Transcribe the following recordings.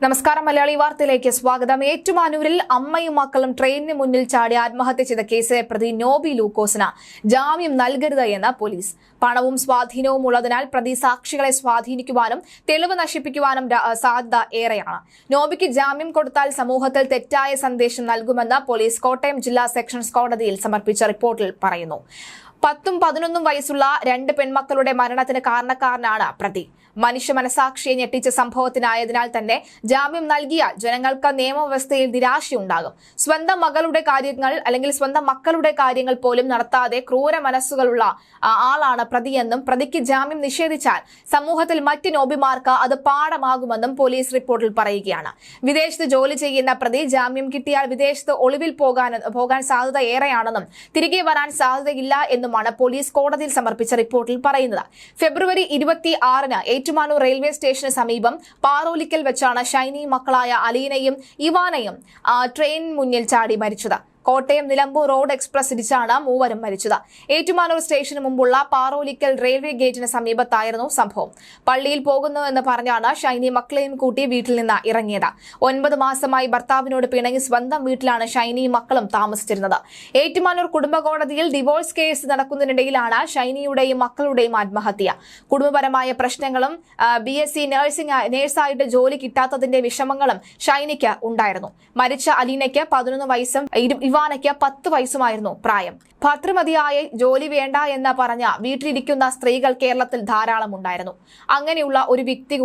നമസ്കാരം. മലയാളി വാർത്തയിലേക്ക് സ്വാഗതം. ഏറ്റുമാനൂരിൽ അമ്മയും മക്കളും ട്രെയിനിന് മുന്നിൽ ചാടി ആത്മഹത്യ ചെയ്ത കേസിലെ പ്രതി നോബി ലൂക്കോസിന് ജാമ്യം നൽകരുത് എന്ന് പോലീസ്. പണവും സ്വാധീനവും ഉള്ളതിനാൽ പ്രതി സാക്ഷികളെ സ്വാധീനിക്കുവാനും തെളിവ് നശിപ്പിക്കുവാനും സാധ്യത ഏറെയാണ്. നോബിക്ക് ജാമ്യം കൊടുത്താൽ സമൂഹത്തിൽ തെറ്റായ സന്ദേശം നൽകുമെന്ന് പോലീസ് കോട്ടയം ജില്ലാ സെഷൻസ് കോടതിയിൽ സമർപ്പിച്ച റിപ്പോർട്ടിൽ പറയുന്നു. 10-11 വയസ്സുള്ള 2 പെൺമക്കളുടെ മരണത്തിന് കാരണക്കാരനാണ് പ്രതി. മനുഷ്യ മനസാക്ഷിയെ ഞെട്ടിച്ച സംഭവത്തിനായതിനാൽ തന്നെ ജാമ്യം നൽകിയാൽ ജനങ്ങൾക്ക് നിയമവ്യവസ്ഥയിൽ നിരാശയുണ്ടാകും. സ്വന്തം മകളുടെ കാര്യങ്ങൾ അല്ലെങ്കിൽ സ്വന്തം മക്കളുടെ കാര്യങ്ങൾ പോലും നടത്താതെ ക്രൂര മനസ്സുകളുള്ള ആളാണ് പ്രതിയെന്നും പ്രതിക്ക് ജാമ്യം നിഷേധിച്ചാൽ സമൂഹത്തിൽ മറ്റ് നോബിമാർക്ക് അത് പാഠമാകുമെന്നും പോലീസ് റിപ്പോർട്ടിൽ പറയുകയാണ്. വിദേശത്ത് ജോലി ചെയ്യുന്ന പ്രതി ജാമ്യം കിട്ടിയാൽ വിദേശത്ത് ഒളിവിൽ പോകാൻ സാധ്യത ഏറെയാണെന്നും തിരികെ വരാൻ സാധ്യതയില്ല എന്നും പോലീസ് കോടതിയിൽ സമർപ്പിച്ച റിപ്പോർട്ടിൽ പറയുന്നത്. ഫെബ്രുവരി 26-ന് ഏറ്റുമാനൂർ റെയിൽവേ സ്റ്റേഷന് സമീപം പാറോലിക്കൽ വെച്ചാണ് ഷൈനി മക്കളായ അലീനയും ഇവാനയും ട്രെയിൻ മുന്നിൽ ചാടി മരിച്ചത്. കോട്ടയം നിലമ്പൂർ റോഡ് എക്സ്പ്രസ് ഇടിച്ചാണ് മൂവരും മരിച്ചത്. ഏറ്റുമാനൂർ സ്റ്റേഷന് മുമ്പുള്ള പാറോലിക്കൽ റെയിൽവേ ഗേറ്റിന് സമീപത്തായിരുന്നു സംഭവം. പള്ളിയിൽ പോകുന്നുവെന്ന് പറഞ്ഞാണ് ഷൈനി മക്കളെയും കൂട്ടി വീട്ടിൽ നിന്ന് ഇറങ്ങിയത്. 9 മാസമായി ഭർത്താവിനോട് പിണങ്ങി സ്വന്തം വീട്ടിലാണ് ഷൈനിയും മക്കളും താമസിച്ചിരുന്നത്. ഏറ്റുമാനൂർ കുടുംബ കോടതിയിൽ ഡിവോഴ്സ് കേസ് നടക്കുന്നതിനിടയിലാണ് ഷൈനിയുടെയും മക്കളുടെയും ആത്മഹത്യ. കുടുംബപരമായ പ്രശ്നങ്ങളും BSc നേഴ്സായിട്ട് ജോലി കിട്ടാത്തതിന്റെ വിഷമങ്ങളും ഷൈനിക്ക് ഉണ്ടായിരുന്നു. മരിച്ച അലീനയ്ക്ക് 11 വയസ്സും ഇവാനയ്ക്ക് 10 വയസ്സുമായിരുന്നു പ്രായം. ഭർത്തൃമതിയായ ജോലി വേണ്ട എന്ന് പറഞ്ഞ വീട്ടിലിരിക്കുന്ന സ്ത്രീകൾ കേരളത്തിൽ ധാരാളം ഉണ്ടായിരുന്നു. അങ്ങനെയുള്ള ഒരു വ്യക്തി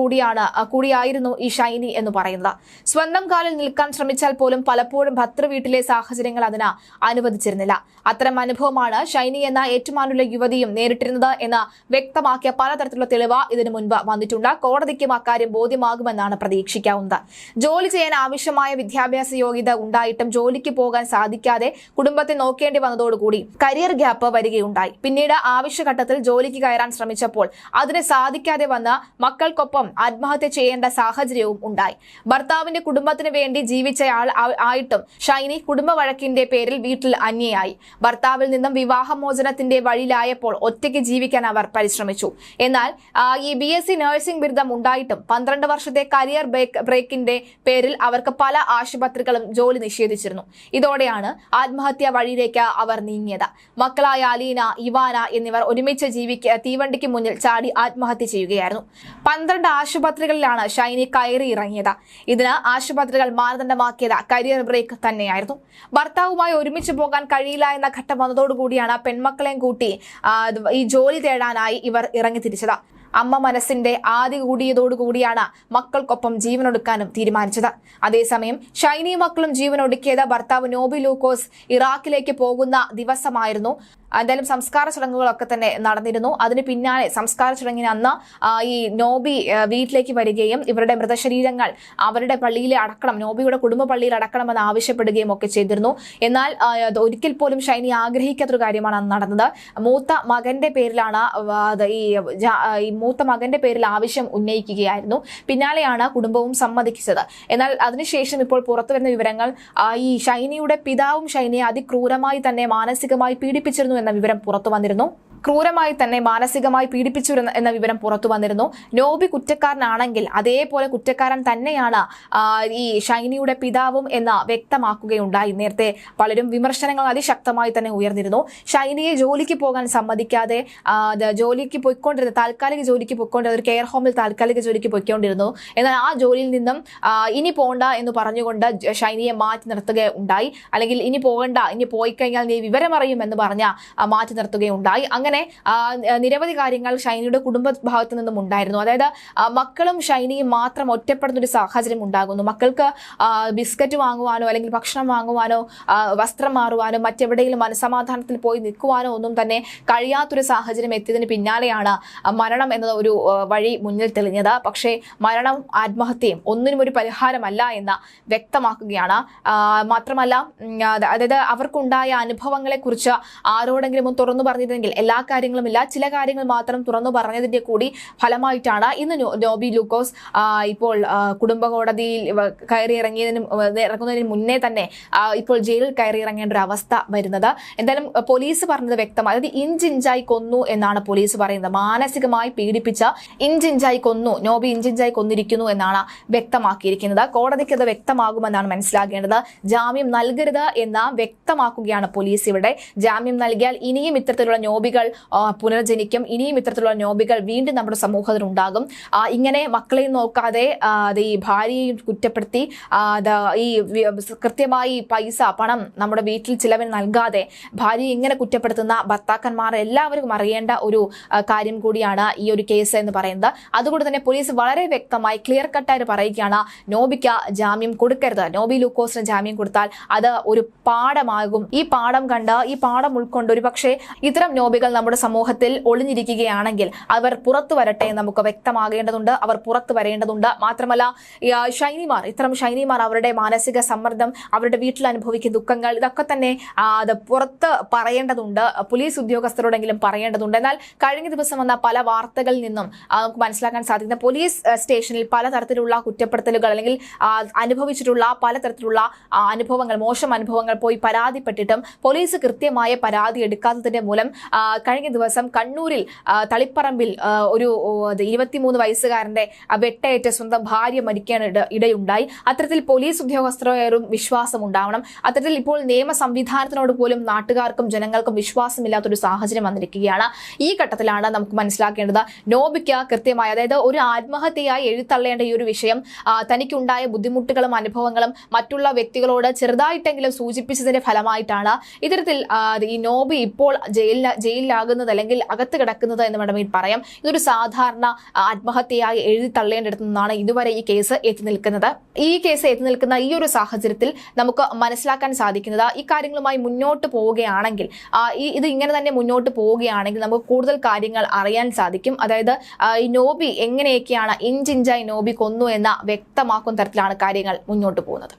കൂടിയായിരുന്നു ഈ ഷൈനി എന്ന് പറയുന്നത്. സ്വന്തം കാലിൽ നിൽക്കാൻ ശ്രമിച്ചാൽ പോലും പലപ്പോഴും ഭർത്തൃവീട്ടിലെ സാഹചര്യങ്ങൾ അതിന് അനുവദിച്ചിരുന്നില്ല. അത്തരം അനുഭവമാണ് ഷൈനി എന്ന ഏറ്റുമാനൂരിലെ യുവതിയും നേരിട്ടിരുന്നത് എന്ന് വ്യക്തമാക്കിയ പലതരത്തിലുള്ള തെളിവ് ഇതിനു മുൻപ് വന്നിട്ടുണ്ട്. കോടതിക്കും അക്കാര്യം ബോധ്യമാകുമെന്നാണ് പ്രതീക്ഷിക്കാവുന്നത്. ജോലി ചെയ്യാൻ ആവശ്യമായ വിദ്യാഭ്യാസ യോഗ്യത ഉണ്ടായിട്ടും ജോലിക്ക് പോകാൻ സാധിക്കാതെ കുടുംബത്തെ നോക്കേണ്ടി വന്നതോടുകൂടി കരിയർ ഗ്യാപ്പ് വരികയുണ്ടായി. പിന്നീട് ആവശ്യഘട്ടത്തിൽ ജോലിക്ക് കയറാൻ ശ്രമിച്ചപ്പോൾ അതിന് സാധിക്കാതെ വന്ന മക്കൾക്കൊപ്പം ആത്മഹത്യ ചെയ്യേണ്ട സാഹചര്യവും ഉണ്ടായി. ഭർത്താവിന്റെ കുടുംബത്തിന് വേണ്ടി ജീവിച്ചയാൾ ആയിട്ടും ഷൈനി കുടുംബ വഴക്കിന്റെ പേരിൽ വീട്ടിൽ അന്യയായി. ഭർത്താവിൽ നിന്നും വിവാഹമോചനത്തിന്റെ വഴിയിലായപ്പോൾ ഒറ്റയ്ക്ക് ജീവിക്കാൻ അവർ പരിശ്രമിച്ചു. എന്നാൽ ഈ BSc നഴ്സിംഗ് ബിരുദം ഉണ്ടായിട്ടും 12 വർഷത്തെ കരിയർ ബ്രേക്കിന്റെ പേരിൽ അവർക്ക് പല ആശുപത്രികളും ജോലി നിഷേധിച്ചിരുന്നു. ഇതോടെയാണ് ആത്മഹത്യാ വഴിയിലേക്ക് അവർ നീങ്ങിയത്. മക്കളായ അലീന, ഇവാന എന്നിവർ ഒരുമിച്ച് തീവണ്ടിക്ക് മുന്നിൽ ചാടി ആത്മഹത്യ ചെയ്യുകയായിരുന്നു. 12 ആശുപത്രികളിലാണ് ഷൈനി കയറി ഇറങ്ങിയത്. ഇതിന് ആശുപത്രികൾ മാനദണ്ഡമാക്കിയത് കരിയർ ബ്രേക്ക് തന്നെയായിരുന്നു. ഭർത്താവുമായി ഒരുമിച്ച് പോകാൻ കഴിയില്ല എന്ന ഘട്ടം വന്നതോടുകൂടിയാണ് പെൺമക്കളെയും കൂട്ടി ഈ ജോലി തേടാനായി ഇവർ ഇറങ്ങിത്തിരിച്ചത്. അമ്മ മനസ്സിന്റെ ആദി കൂടിയതോടുകൂടിയാണ് മക്കൾക്കൊപ്പം ജീവനൊടുക്കാനും തീരുമാനിച്ചത്. അതേസമയം ഷൈനി മക്കളും ജീവനൊടുക്കിയത് ഭർത്താവ് നോബി ലൂക്കോസ് ഇറാഖിലേക്ക് പോകുന്ന ദിവസമായിരുന്നു. എന്തായാലും സംസ്കാര ചടങ്ങുകളൊക്കെ തന്നെ നടന്നിരുന്നു. അതിന് പിന്നാലെ സംസ്കാര ചടങ്ങിന് അന്ന് ഈ നോബി വീട്ടിലേക്ക് വരികയും ഇവരുടെ മൃതശരീരങ്ങൾ അവരുടെ പള്ളിയിൽ അടക്കണം, നോബിയുടെ കുടുംബ പള്ളിയിൽ അടക്കണമെന്ന് ആവശ്യപ്പെടുകയും ഒക്കെ ചെയ്തിരുന്നു. എന്നാൽ ഒരിക്കൽ പോലും ഷൈനി ആഗ്രഹിക്കാത്തൊരു കാര്യമാണ് അന്ന് നടന്നത്. മൂത്ത മകന്റെ പേരിലാണ് മൂത്ത മകന്റെ പേരിൽ ആവശ്യം ഉന്നയിക്കുകയായിരുന്നു. പിന്നാലെയാണ് കുടുംബവും സമ്മതിച്ചത്. എന്നാൽ അതിനുശേഷം ഇപ്പോൾ പുറത്തുവരുന്ന വിവരങ്ങൾ ഈ ഷൈനിയുടെ പിതാവും ഷൈനിയെ അതിക്രൂരമായി തന്നെ മാനസികമായി പീഡിപ്പിച്ചിരുന്നു എന്ന വിവരം പുറത്തു വന്നിരുന്നു. ക്രൂരമായി തന്നെ മാനസികമായി പീഡിപ്പിച്ചു എന്ന വിവരം പുറത്തു വന്നിരുന്നു. നോബി കുറ്റക്കാരനാണെങ്കിൽ അതേപോലെ കുറ്റക്കാരൻ തന്നെയാണ് ഈ ഷൈനിയുടെ പിതാവും എന്ന് വ്യക്തമാക്കുകയുണ്ടായി. നേരത്തെ പലരും വിമർശനങ്ങൾ അതിശക്തമായി തന്നെ ഉയർന്നിരുന്നു. ഷൈനിയെ ജോലിക്ക് പോകാൻ സമ്മതിക്കാതെ താൽക്കാലിക ജോലിക്ക് പോയിക്കൊണ്ടിരുന്ന ഒരു കെയർ ഹോമിൽ താൽക്കാലിക ജോലിക്ക് പോയിക്കൊണ്ടിരുന്നു. എന്നാൽ ആ ജോലിയിൽ നിന്നും ഇനി പോകണ്ട എന്ന് പറഞ്ഞുകൊണ്ട് ഷൈനിയെ മാറ്റി നിർത്തുകയുണ്ടായി. അല്ലെങ്കിൽ ഇനി പോകണ്ട, ഇനി പോയി കഴിഞ്ഞാൽ നീ വിവരമറിയും എന്ന് പറഞ്ഞ് മാറ്റി നിർത്തുകയുണ്ടായി. അങ്ങനെ നിരവധി കാര്യങ്ങൾ ഷൈനിയുടെ കുടുംബ ഭാഗത്തു നിന്നും ഉണ്ടായിരുന്നു. അതായത് മക്കളും ഷൈനിയും മാത്രം ഒറ്റപ്പെടുന്ന ഒരു സാഹചര്യം ഉണ്ടാകുന്നു. മക്കൾക്ക് ബിസ്ക്കറ്റ് വാങ്ങുവാനോ അല്ലെങ്കിൽ ഭക്ഷണം വാങ്ങുവാനോ വസ്ത്രം മാറുവാനോ മറ്റെവിടെയെങ്കിലും മനസമാധാനത്തിൽ പോയി നിൽക്കുവാനോ ഒന്നും തന്നെ കഴിയാത്തൊരു സാഹചര്യം എത്തിയതിന് പിന്നാലെയാണ് മരണം എന്ന ഒരു വഴി മുന്നിൽ തെളിഞ്ഞത്. പക്ഷേ മരണവും ആത്മഹത്യയും ഒന്നിനും ഒരു പരിഹാരമല്ല എന്ന് വ്യക്തമാക്കുകയാണ്. മാത്രമല്ല, അതായത് അവർക്കുണ്ടായ അനുഭവങ്ങളെ കുറിച്ച് ആരോടെങ്കിലും തുറന്നു പറഞ്ഞിരുന്നെങ്കിൽ എല്ലാ എല്ലാ കാര്യങ്ങളുമില്ല, ചില കാര്യങ്ങൾ മാത്രം തുറന്നു പറഞ്ഞതിന്റെ കൂടി ഫലമായിട്ടാണ് ഇന്ന് നോബി ലൂക്കോസ് ഇപ്പോൾ കുടുംബ കോടതിയിൽ ഇറങ്ങുന്നതിന് മുന്നേ തന്നെ ഇപ്പോൾ ജയിലിൽ കയറി ഇറങ്ങേണ്ട ഒരു അവസ്ഥ വരുന്നത്. എന്തായാലും പോലീസ് പറഞ്ഞത് വ്യക്തമായി, അതായത് ഇഞ്ചിഞ്ചായി കൊന്നു എന്നാണ് പോലീസ് പറയുന്നത്. മാനസികമായി പീഡിപ്പിച്ച ഇഞ്ചിഞ്ചായി കൊന്നു, നോബി ഇഞ്ചിഞ്ചായി കൊന്നിരിക്കുന്നു എന്നാണ് വ്യക്തമാക്കിയിരിക്കുന്നത്. കോടതിക്ക് അത് വ്യക്തമാകുമെന്നാണ് മനസ്സിലാക്കേണ്ടത്. ജാമ്യം നൽകരുത് എന്ന് വ്യക്തമാക്കുകയാണ് പോലീസ് ഇവിടെ. ജാമ്യം നൽകിയാൽ ഇനിയും ഇത്തരത്തിലുള്ള നോബികൾ പുനർജനിക്കും, ഇനിയും ഇത്തരത്തിലുള്ള നോബികൾ വീണ്ടും നമ്മുടെ സമൂഹത്തിൽ ഉണ്ടാകും. ഇങ്ങനെ മക്കളെയും നോക്കാതെ ഈ ഭാര്യയെയും കുറ്റപ്പെടുത്തി ഈ കൃത്യമായി പണം നമ്മുടെ വീട്ടിൽ ചിലവിന് നൽകാതെ ഭാര്യയെ ഇങ്ങനെ കുറ്റപ്പെടുത്തുന്ന ഭർത്താക്കന്മാർ എല്ലാവർക്കും അറിയേണ്ട ഒരു കാര്യം കൂടിയാണ് ഈ ഒരു കേസ് എന്ന് പറയുന്നത്. അതുകൊണ്ട് തന്നെ പോലീസ് വളരെ വ്യക്തമായി ക്ലിയർ കട്ടായിട്ട് പറയുകയാണ്, നോബിക്ക് ജാമ്യം കൊടുക്കരുത്. നോബി ലൂക്കോസിന് ജാമ്യം കൊടുത്താൽ അത് ഒരു പാഠമാകും. ഈ പാഠം കണ്ട്, ഈ പാഠം ഉൾക്കൊണ്ട് ഒരു പക്ഷേ ഇത്തരം നോബികൾ നമ്മുടെ സമൂഹത്തിൽ ഒളിഞ്ഞിരിക്കുകയാണെങ്കിൽ അവർ പുറത്തു വരട്ടെ എന്ന് നമുക്ക് വ്യക്തമാകേണ്ടതുണ്ട്. അവർ പുറത്തു വരേണ്ടതുണ്ട്. മാത്രമല്ല ഇത്തരം ഷൈനിമാർ അവരുടെ മാനസിക സമ്മർദ്ദം, അവരുടെ വീട്ടിൽ അനുഭവിക്കുന്ന ദുഃഖങ്ങൾ, ഇതൊക്കെ തന്നെ അത് പുറത്ത് പറയേണ്ടതുണ്ട്. പോലീസ് ഉദ്യോഗസ്ഥരോടെങ്കിലും പറയേണ്ടതുണ്ട്. എന്നാൽ കഴിഞ്ഞ ദിവസം വന്ന പല വാർത്തകളിൽ നിന്നും നമുക്ക് മനസ്സിലാക്കാൻ സാധിക്കുന്ന പോലീസ് സ്റ്റേഷനിൽ പലതരത്തിലുള്ള കുറ്റപ്പെടുത്തലുകൾ അല്ലെങ്കിൽ അനുഭവിച്ചിട്ടുള്ള പലതരത്തിലുള്ള അനുഭവങ്ങൾ, മോശം അനുഭവങ്ങൾ പോയി പരാതിപ്പെട്ടിട്ടും പോലീസ് കൃത്യമായ പരാതി എടുക്കാത്തതിന്റെ മൂലം കഴിഞ്ഞ ദിവസം കണ്ണൂരിൽ തളിപ്പറമ്പിൽ ഒരു 23 വയസ്സുകാരന്റെ വെട്ടേറ്റ് സ്വന്തം ഭാര്യ മരിക്കാൻ ഇടയുണ്ടായി. അത്തരത്തിൽ പോലീസ് ഉദ്യോഗസ്ഥരും വിശ്വാസം ഉണ്ടാവണം. അത്തരത്തിൽ ഇപ്പോൾ നിയമ സംവിധാനത്തിനോട് പോലും നാട്ടുകാർക്കും ജനങ്ങൾക്കും വിശ്വാസമില്ലാത്തൊരു സാഹചര്യം വന്നിരിക്കുകയാണ്. ഈ ഘട്ടത്തിലാണ് നമുക്ക് മനസ്സിലാക്കേണ്ടത് നോബിക്ക് കൃത്യമായി, അതായത് ഒരു ആത്മഹത്യയായി എഴുത്തള്ളേണ്ട ഈ ഒരു വിഷയം തനിക്കുണ്ടായ ബുദ്ധിമുട്ടുകളും അനുഭവങ്ങളും മറ്റുള്ള വ്യക്തികളോട് ചെറുതായിട്ടെങ്കിലും സൂചിപ്പിച്ചതിന്റെ ഫലമായിട്ടാണ് ഇത്തരത്തിൽ ഈ നോബി ഇപ്പോൾ ജയിലിലാകുന്നത് അല്ലെങ്കിൽ അകത്ത് കിടക്കുന്നത് എന്ന് വേണമെങ്കിൽ പറയാം. ഇതൊരു സാധാരണ ആത്മഹത്യയായി എഴുതിത്തള്ളേണ്ടിടത്തു നിന്നാണ് ഇതുവരെ ഈ കേസ് എത്തി നിൽക്കുന്നത്. ഈ കേസ് എത്തി നിൽക്കുന്ന ഈ ഒരു സാഹചര്യത്തിൽ നമുക്ക് മനസ്സിലാക്കാൻ സാധിക്കുന്നത്, ഈ കാര്യങ്ങളുമായി മുന്നോട്ട് പോവുകയാണെങ്കിൽ, ഇത് ഇങ്ങനെ തന്നെ മുന്നോട്ട് പോവുകയാണെങ്കിൽ നമുക്ക് കൂടുതൽ കാര്യങ്ങൾ അറിയാൻ സാധിക്കും. അതായത് ഈ നോബി എങ്ങനെയൊക്കെയാണ് ഇഞ്ചിഞ്ചായി നോബി കൊന്നു എന്ന വ്യക്തമാക്കുന്ന തരത്തിലാണ് കാര്യങ്ങൾ മുന്നോട്ട് പോകുന്നത്.